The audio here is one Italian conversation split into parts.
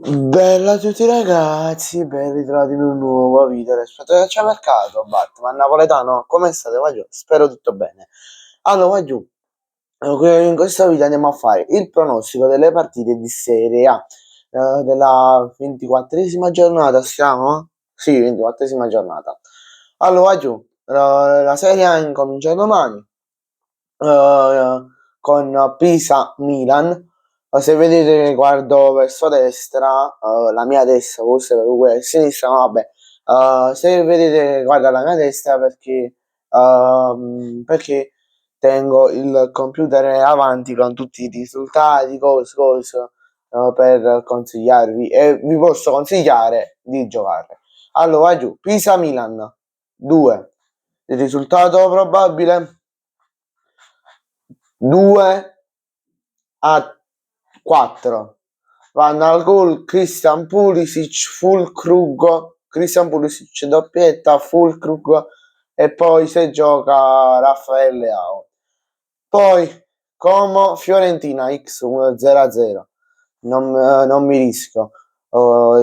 Bella a tutti ragazzi, ben ritrovati in un nuovo video rispetto al mercato Batman napoletano, come state? Va giù? Spero tutto bene. Allora, va giù. In questo video andiamo a fare il pronostico delle partite di Serie A della 24esima giornata, siamo? Sì, 24esima giornata. Allora, va giù. La Serie A incomincia domani con Pisa-Milan. Se vedete che guardo verso destra, la mia destra, forse per quella a sinistra, ma vabbè. Se vedete che guarda la mia destra perché tengo il computer avanti con tutti i risultati, cose, per consigliarvi e vi posso consigliare di giocare. Allora, va giù, Pisa-Milan 2. Il risultato probabile 2-4. Vanno al gol Christian Pulisic, Christian Pulisic doppietta, Fulkrug e poi se gioca Raffaele Leao. Poi Como Fiorentina X 0-0. Non mi rischio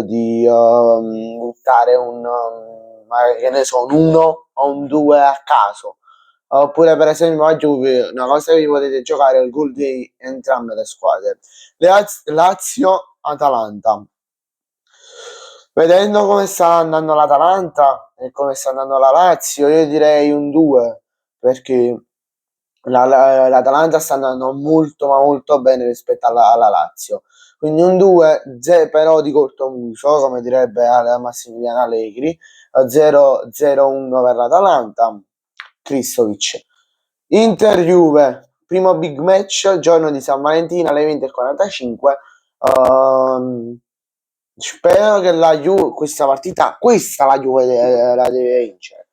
di buttare magari, che ne so, un 1 o un 2 a caso. Oppure per esempio a Juve, una cosa che vi potete giocare è il gol di entrambe le squadre. Lazio-Atalanta. Vedendo come sta andando l'Atalanta e come sta andando la Lazio, io direi un 2, perché l'Atalanta sta andando molto ma molto bene rispetto alla Lazio. Quindi un 2, però di corto muso, come direbbe Massimiliano Allegri, 0-1 per l'Atalanta. Kristovic. Inter-Juve, primo big match, giorno di San Valentino alle 20:45. Spero che la Juve, questa la Juve la deve vincere.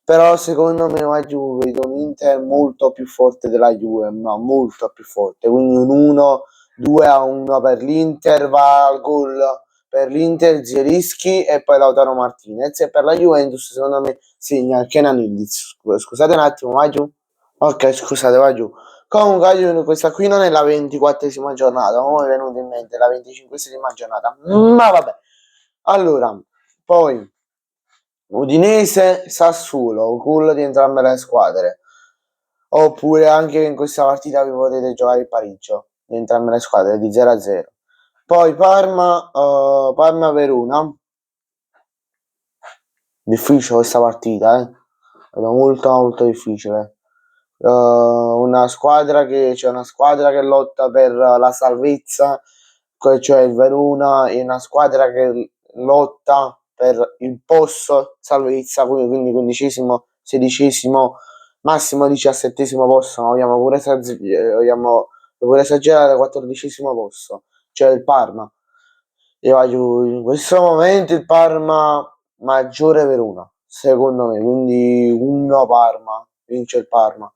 Però secondo me la Juve con l'Inter molto più forte della Juve, ma molto più forte. Quindi un 1-2-1 per l'Inter, va al gol per l'Inter Zielinski e poi Lautaro Martinez, e per la Juventus secondo me segna Kenan Yildiz. Scusate un attimo, va giù. Ok, scusate, va giù. Comunque questa qui non è la 24esima giornata, come è venuto in mente la 25esima giornata, ma vabbè. Allora, poi Udinese Sassuolo, gol di entrambe le squadre. Oppure anche in questa partita vi potete giocare il pareggio di entrambe le squadre di 0-0. Poi Parma Verona. Difficile questa partita, è molto molto difficile. C'è una squadra che lotta per la salvezza, cioè il Verona, e una squadra che lotta per il posto salvezza, quindi 15esimo, 16esimo, massimo 17esimo posto, ma vogliamo pure esagerare, 14esimo posto, cioè il Parma. E va giù in questo momento il Parma maggiore Verona, secondo me, quindi 1 Parma, vince il Parma.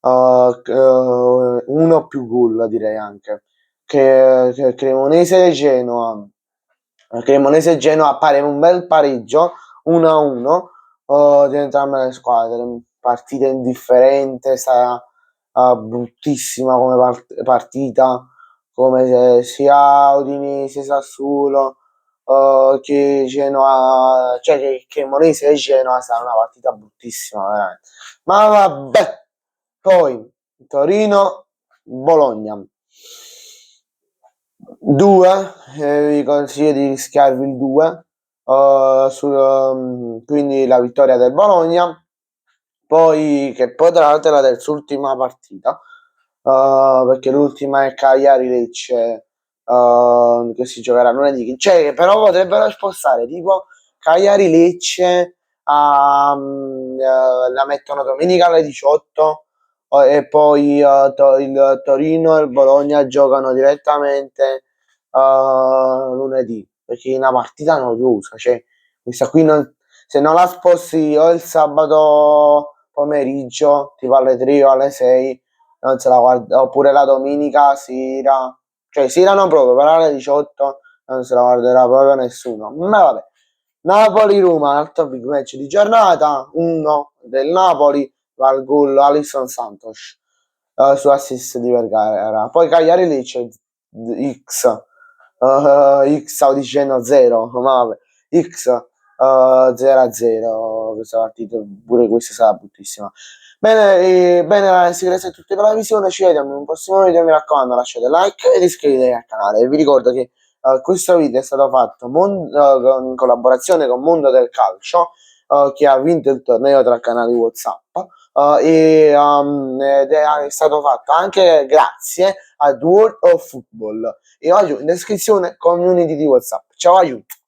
Uno più gol direi anche. Che Cremonese e Genoa. Cremonese e Genoa appare un bel pareggio 1-1 di entrambe le squadre. Partita indifferente, sarà bruttissima come partita, come se sia Udinese, Sassuolo che Genoa, cioè che Cremonese e Genoa sarà una partita bruttissima, veramente. Ma vabbè. Poi Torino Bologna 2, vi consiglio di rischiarvi il 2, quindi la vittoria del Bologna. Poi che potrà l'altra è la terz'ultima partita, perché l'ultima è Cagliari-Lecce, che si giocherà lunedì, cioè però potrebbero spostare tipo Cagliari-Lecce la mettono domenica alle 18, e poi il Torino e il Bologna giocano direttamente lunedì, perché è una partita noiosa, cioè questa qui se non la sposti o il sabato pomeriggio, tipo alle 3 o alle 6, non se la guarda, oppure la domenica sera, cioè sera non proprio, però alle 18 non se la guarderà proprio nessuno. Ma vabbè. Napoli-Roma, altro big match di giornata, 1 del Napoli, va al gol Alisson Santos su assist di Vergara. Poi Cagliari Lecce X X stavo dicendo 0, ma vabbè, X 0-0 questa partita, pure questa sarà bruttissima. Bene, bene ragazzi, grazie a tutti per la visione, ci vediamo in un prossimo video, mi raccomando lasciate like ed iscrivetevi al canale. E vi ricordo che questo video è stato fatto in collaborazione con Mondo del Calcio, che ha vinto il torneo tra canali WhatsApp, ed è stato fatto anche grazie ad World of Football. E oggi in descrizione community di WhatsApp. Ciao aiuto!